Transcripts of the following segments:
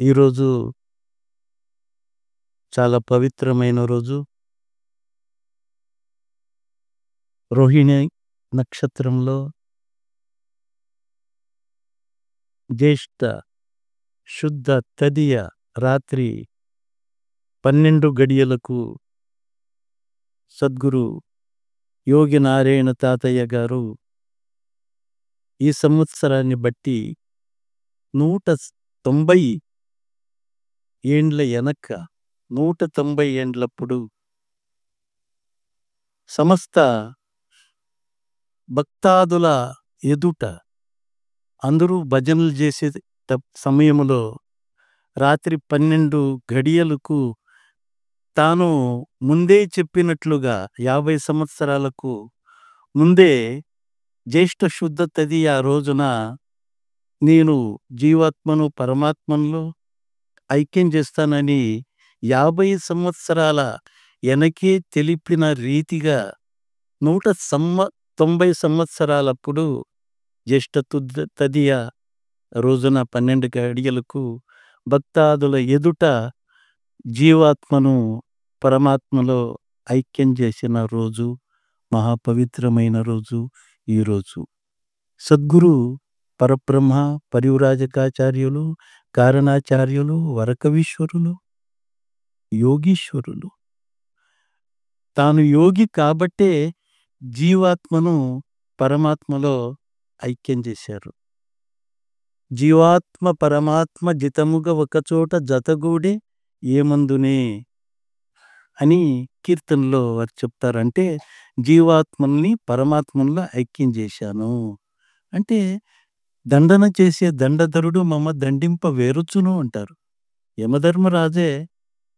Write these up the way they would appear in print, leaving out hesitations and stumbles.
ఈరోజు చాలా పవిత్రమైన రోజు. రోహిణి నక్షత్రంలో జ్యేష్ఠ శుద్ధ తదియ రాత్రి 12 గడియలకు సద్గురు యోగి నారాయణ తాతయ్య గారు ఈ సంవత్సరాన్ని బట్టి 190 ఏండ్ల ఎనక 190 ఏండ్లప్పుడు సమస్త భక్తాదుల ఎదుట అందరూ భజనలు చేసే సమయంలో రాత్రి 12 గడియలకు తాను ముందే చెప్పినట్లుగా 50 సంవత్సరాలకు ముందే జ్యేష్ఠ శుద్ధ తదియ రోజున నేను జీవాత్మను పరమాత్మలో ఐక్యం చేస్తానని 50 సంవత్సరాల వెనకే తెలిపిన రీతిగా 190 సంవత్సరాలప్పుడు జ్యేష్ఠ తదియ రోజున 12 గడియలకు భక్తాదుల ఎదుట జీవాత్మను పరమాత్మలో ఐక్యం చేసిన రోజు, మహాపవిత్రమైన రోజు ఈరోజు. సద్గురు పరబ్రహ్మ పరివ్రాజకాచార్యులు, కారణాచార్యులు, వరకవీశ్వరులు, యోగీశ్వరులు తాను యోగి కాబట్టే జీవాత్మను పరమాత్మలో ఐక్యం చేశారు. జీవాత్మ పరమాత్మ జితముగా ఒకచోట జతగూడే ఏమందునే అని కీర్తనలో వారు చెప్తారంటే జీవాత్మల్ని పరమాత్మలో ఐక్యం చేశాను అంటే దండన చేసే దండధరుడు మమ దండింప వేరుచును అంటారు. యమధర్మరాజే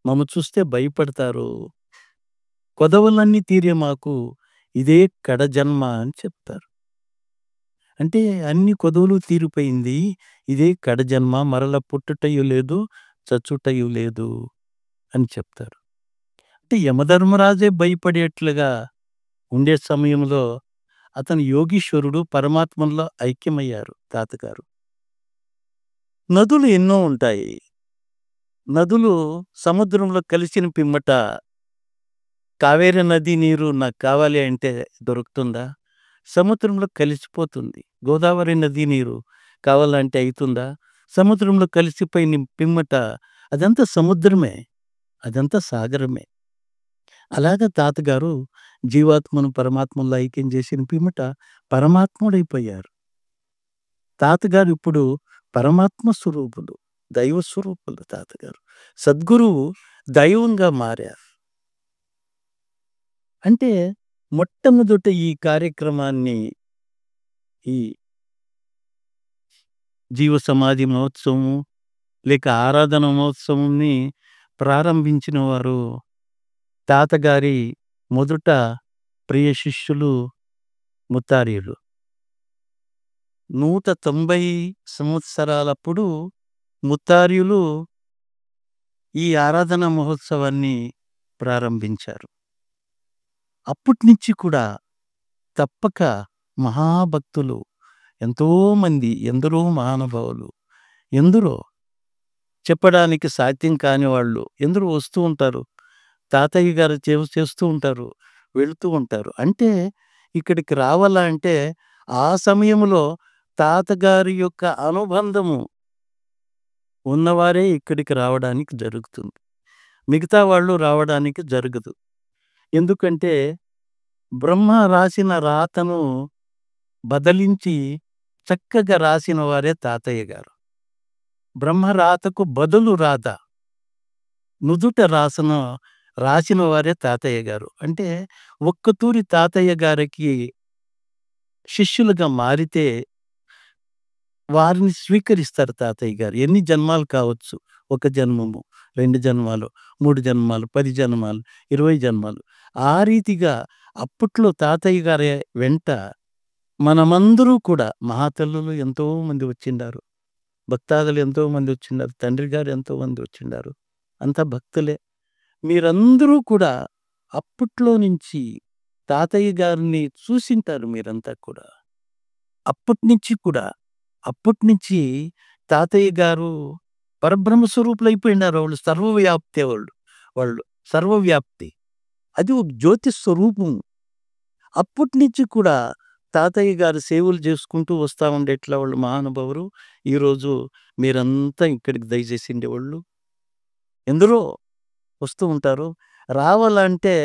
మమ చూస్తే భయపడతారు. కొదవలన్నీ తీరే మాకు ఇదే కడజన్మ అని చెప్తారు. అంటే అన్ని కొదవులు తీరిపోయింది, ఇదే కడజన్మ, మరల పుట్టుటయు లేదు చచ్చుటయు లేదు అని చెప్తారు. అంటే యమధర్మరాజే భయపడేట్లుగా ఉండే సమయంలో అతను యోగీశ్వరుడు పరమాత్మలో ఐక్యమయ్యారు తాతగారు. నదులు ఎన్నో ఉంటాయి. నదులు సముద్రంలో కలిసిన పిమ్మట కావేరి నది నీరు నాకు కావాలి అంటే దొరుకుతుందా? సముద్రంలో కలిసిపోతుంది. గోదావరి నది నీరు కావాలంటే అవుతుందా? సముద్రంలో కలిసిపోయిన పిమ్మట అదంతా సముద్రమే, అదంతా సాగరమే. అలాగా తాతగారు జీవాత్మను పరమాత్మలో ఐక్యం చేసిన పిమ్మట పరమాత్ముడైపోయారు. తాతగారు ఇప్పుడు పరమాత్మ స్వరూపులు, దైవ స్వరూపులు. తాతగారు సద్గురువు దైవంగా మారారు. అంటే మొట్టమొదట ఈ కార్యక్రమాన్ని, ఈ జీవ సమాధి మహోత్సవము లేక ఆరాధన మహోత్సవంని ప్రారంభించిన వారు తాతగారి మొదట ప్రియ శిష్యులు ముత్తారీలు. 190 సంవత్సరాలప్పుడు ముత్తారీలు ఈ ఆరాధన మహోత్సవాన్ని ప్రారంభించారు. అప్పటి నుంచి కూడా తప్పక మహాభక్తులు ఎంతోమంది, ఎందరో మహానుభావులు, ఎందరో చెప్పడానికి సాధ్యం కాని వాళ్ళు ఎందరో వస్తూ ఉంటారు. తాతయ్య గారు చేస్తూ ఉంటారు, వెళుతూ ఉంటారు. అంటే ఇక్కడికి రావాలంటే ఆ సమయంలో తాతగారి యొక్క అనుబంధము ఉన్నవారే ఇక్కడికి రావడానికి జరుగుతుంది. మిగతా వాళ్ళు రావడానికి జరగదు. ఎందుకంటే బ్రహ్మ రాసిన రాతను బదలించి చక్కగా రాసిన వారే తాతయ్య గారు. బ్రహ్మ రాతకు బదులు రాత నుదుట రాసిన వారే తాతయ్య గారు. అంటే ఒక్కతూరి తాతయ్య గారికి శిష్యులుగా మారితే వారిని స్వీకరిస్తారు తాతయ్య గారు. ఎన్ని జన్మాలు కావచ్చు, 1 జన్మము, 2 జన్మాలు, 3 జన్మాలు, 10 జన్మాలు, 20 జన్మాలు. ఆ రీతిగా అప్పట్లో తాతయ్య గారి వెంట మనమందరూ కూడా మహాతల్లులు ఎంతోమంది వచ్చిండారు, భక్తాదులు ఎంతోమంది వచ్చిండారు, తండ్రి గారు ఎంతోమంది వచ్చిండారు. అంతా భక్తులే. మీరందరూ కూడా అప్పట్లో నుంచి తాతయ్య గారిని చూసింటారు మీరంతా కూడా. అప్పటి నుంచి తాతయ్య గారు పరబ్రహ్మ స్వరూపులైపోయినారు వాళ్ళు. సర్వవ్యాప్తే వాళ్ళు. వాళ్ళు సర్వవ్యాప్తి. అది ఒక జ్యోతి స్వరూపం. అప్పటినుంచి కూడా తాతయ్య గారు సేవలు చేసుకుంటూ వస్తా ఉండేట్లా వాళ్ళు మహానుభావులు. ఈరోజు మీరంతా ఇక్కడికి దయచేసిండేవాళ్ళు. ఎందరో వస్తూ ఉంటారు. రావాలంటే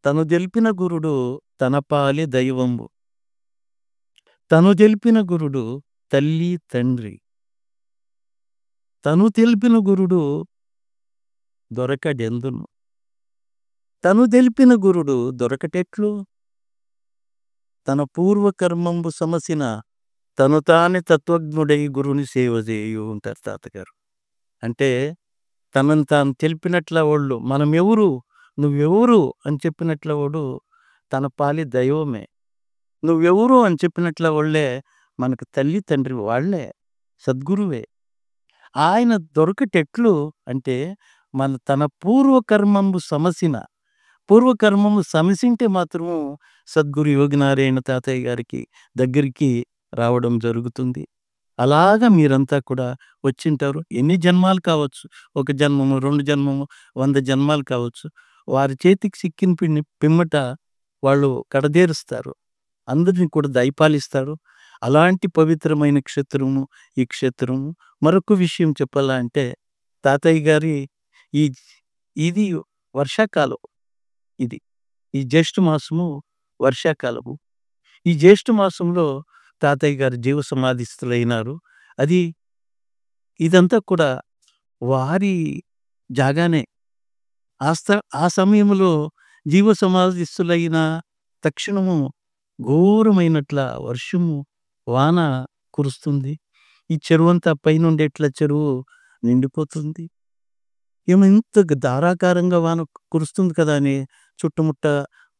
తను దెలిపిన గురుడు తన పాలి దైవంబు. తను దెలిపిన గురుడు తల్లి, తండ్రి. తను తెలిపిన గురుడు దొరకడెందును. తను దెలిపిన గురుడు దొరకటెట్లు? తన పూర్వకర్మంబు సమసిన తను తానే తత్వజ్ఞుడై గురుని సేవ చేయు ఉంటారు తాతగారు. అంటే తనను తాను తెలిపినట్ల వాళ్ళు మనమెవరు, నువ్వెవరు అని చెప్పినట్ల వాడు తన పాలి దైవమే. నువ్వెవరు అని చెప్పినట్ల వాళ్ళే మనకు తల్లి, తండ్రి వాళ్ళే. సద్గురువే. ఆయన దొరకటెట్లు అంటే తన పూర్వకర్మంబు సమసిన పూర్వకర్మము సమసింటే మాత్రము సద్గురు యోగినారాయణ తాతయ్య గారికి దగ్గరికి రావడం జరుగుతుంది. అలాగా మీరంతా కూడా వచ్చింటారు. ఎన్ని జన్మాలు కావచ్చు. 1 జన్మము, 2 జన్మము, 100 జన్మాలు కావచ్చు. వారి చేతికి సిక్కిన పిమ్మట వాళ్ళు కడదేరుస్తారు. అందరిని కూడా దయపాలిస్తారు. అలాంటి పవిత్రమైన క్షేత్రము ఈ క్షేత్రము. మరొక విషయం చెప్పాలా అంటే తాతయ్య గారి ఈ ఇది వర్షాకాలం. ఇది. ఈ జ్యేష్ఠ మాసము వర్షాకాలము. ఈ జ్యేష్ఠ మాసంలో తాతయ్య గారు జీవ సమాధిస్థులైనారు. అది ఇదంతా కూడా వారి జాగానే. ఆ సమయంలో జీవ సమాధిస్థులైన తక్షణము ఘోరమైనట్ల వర్షము, వాన కురుస్తుంది. ఈ చెరువంతా పైనుండేట్ల చెరువు నిండిపోతుంది. ఏమో ఇంత ధారాకారంగా వాన కురుస్తుంది కదా అని చుట్టుముట్ట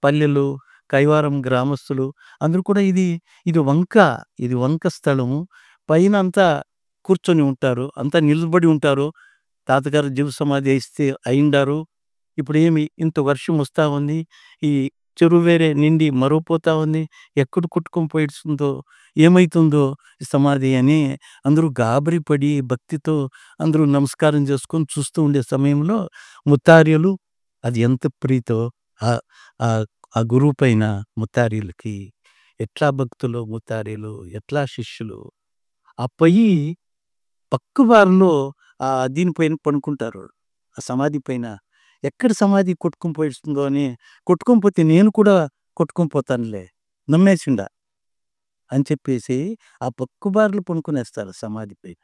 పల్లెలు, కైవారం గ్రామస్తులు అందరూ కూడా ఇది వంక. ఇది వంక స్థలము. పైన అంతా కూర్చొని ఉంటారు. అంతా నిలబడి ఉంటారు. తాతగారు జీవ సమాధి అయిండారు. ఇప్పుడు ఇంత వర్షం వస్తా ఉంది. ఈ చెరువు వేరే నిండి మరువపోతా ఉంది. ఎక్కడ కొట్టుకొని పోయిస్తుందో, ఏమైతుందో ఈ సమాధి అని అందరూ గాబరి పడి భక్తితో అందరూ నమస్కారం చేసుకొని చూస్తూ ఉండే సమయంలో ముత్తార్యులు అది ఎంత ప్రీతో ఆహ్, ఆహ్, ఆ గురువు పైన ముత్తార్యులకి ఎట్లా భక్తులు ముత్తార్యులు, ఎట్లా శిష్యులు ఆ పొయ్యి పక్క బారులో దీనిపైన పడుకుంటారు. ఆ సమాధి పైన. ఎక్కడ సమాధి కొట్టుకొని పోయిస్తుందో అని కొట్టుకొని పోతే నేను కూడా కొట్టుకొని పోతానులే. నమ్మేసిండా అని చెప్పేసి ఆ పక్క బారులో పడుకునేస్తారు సమాధి పైన.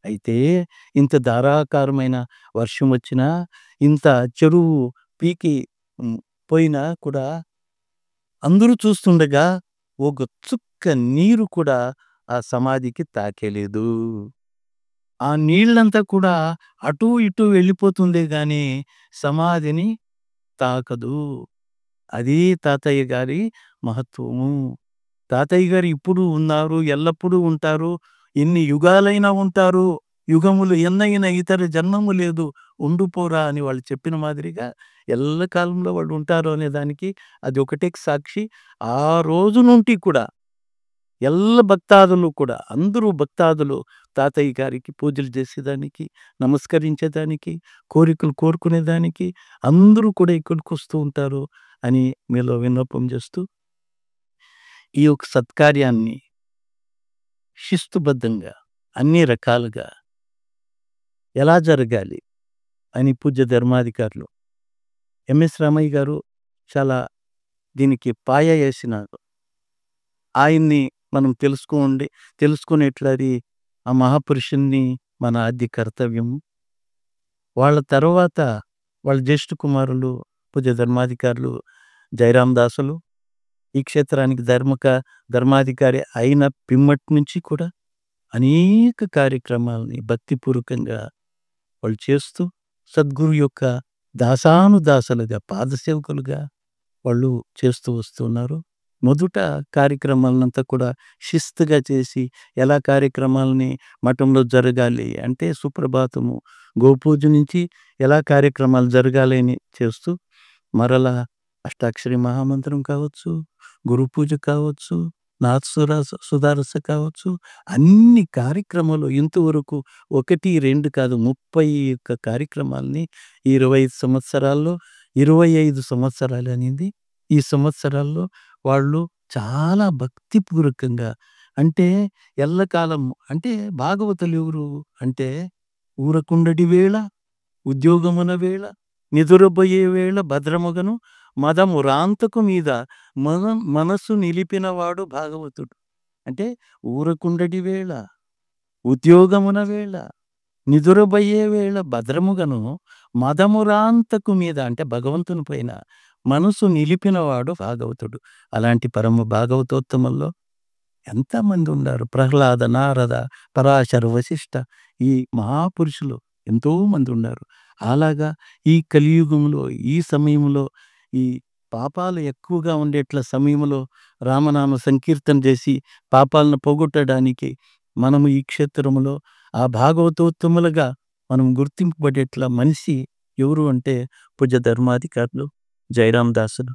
అయితే ఇంత ధారాకారమైన వర్షం వచ్చినా, ఇంత చెరువు పీకి హ్మ్, పోయినా కూడా అందరూ చూస్తుండగా ఒక చుక్క నీరు కూడా ఆ సమాధికి తాకేలేదు. ఆ నీళ్ళంతా కూడా అటూ ఇటూ వెళ్ళిపోతుందే గానీ సమాధిని తాకదు. అది తాతయ్య గారి మహత్వము. తాతయ్య గారు ఇప్పుడు ఉన్నారు, ఎల్లప్పుడూ ఉంటారు. ఎన్ని యుగాలైనా ఉంటారు. యుగములు ఎన్నైనా ఇతర జన్మము లేదు. ఉండిపోరా అని వాళ్ళు చెప్పిన మాదిరిగా ఎల్లకాలంలో వాళ్ళు ఉంటారు అనే దానికి అది ఒకటే సాక్షి. ఆ రోజు నుండి కూడా భక్తాదులు కూడా అందరూ భక్తాదులు తాతయ్య గారికి పూజలు చేసేదానికి, నమస్కరించేదానికి, కోరికలు కోరుకునేదానికి అందరూ కూడా ఇక్కడికొస్తూ ఉంటారు అని మీలో విన్నపం చేస్తూ, ఈ యొక్క సత్కార్యాన్ని శిస్తుబద్ధంగా అన్ని రకాలుగా ఎలా జరగాలి అని పూజ్య ధర్మాధికారులు ఎంఎస్ రామయ్య గారు చాలా దీనికి పాయ వేసినారు. ఆయన్ని మనం తెలుసుకునేట్లది ఆ మహాపురుషుణ్ణి మన ఆద్య కర్తవ్యము. వాళ్ళ తర్వాత వాళ్ళ జ్యేష్ఠ కుమారులు పూజ్య ధర్మాధికారులు జయరాం దాసులు ఈ క్షేత్రానికి ధర్మాధికారి అయిన పిమ్మటి నుంచి కూడా అనేక కార్యక్రమాలని భక్తిపూర్వకంగా వాళ్ళు చేస్తూ సద్గురు యొక్క దాసానుదాసులుగా పాదసేవకులుగా వాళ్ళు చేస్తూ వస్తున్నారు. మొదట కార్యక్రమాలనంతా కూడా శిస్తుగా చేసి ఎలా కార్యక్రమాలని మఠంలో జరగాలి అంటే సుప్రభాతము, గోపూజ నుంచి ఎలా కార్యక్రమాలు జరగాలి అని చేస్తూ మరలా అష్టాక్షరి మహామంత్రం కావచ్చు, గురు పూజ కావచ్చు, సుధారస కావచ్చు, అన్ని కార్యక్రమాలు ఇంతవరకు 1, 2 కాదు 30 యొక్క కార్యక్రమాల్ని 25 సంవత్సరాల్లో, 25 సంవత్సరాలనింది. ఈ సంవత్సరాల్లో వాళ్ళు చాలా భక్తిపూర్వకంగా అంటే ఎల్లకాలం అంటే భాగవతులు ఎవరు అంటే ఊరకుండడి వేళ, ఉద్యోగమున వేళ, నిదురబోయే వేళ భద్రమగను మదమురాంతకు మీద మనసు నిలిపినవాడు భాగవతుడు. అంటే ఊరకుండడి వేళ, ఉద్యోగమున వేళ, నిదురబోయే వేళ భద్రముగను మదమురాంతకు మీద అంటే భగవంతుని పైన మనసు నిలిపినవాడు భాగవతుడు. అలాంటి పరమ భాగవతోత్తముల్లో ఎంతమంది ఉన్నారు. ప్రహ్లాద, నారద, పరాశర, వశిష్ఠ ఈ మహాపురుషులు ఎంతోమంది ఉన్నారు. అలాగా ఈ కలియుగంలో, ఈ సమయంలో ఈ పాపాలు ఎక్కువగా ఉండేట్ల సమయంలో రామనామ సంకీర్తన చేసి పాపాలను పోగొట్టడానికి మనము ఈ క్షేత్రములో ఆ భాగవతోత్తములుగా మనం గుర్తింపబడేట్ల మనిషి ఎవరు అంటే పూజ్య ధర్మాధికారులు జయరాం దాసులు.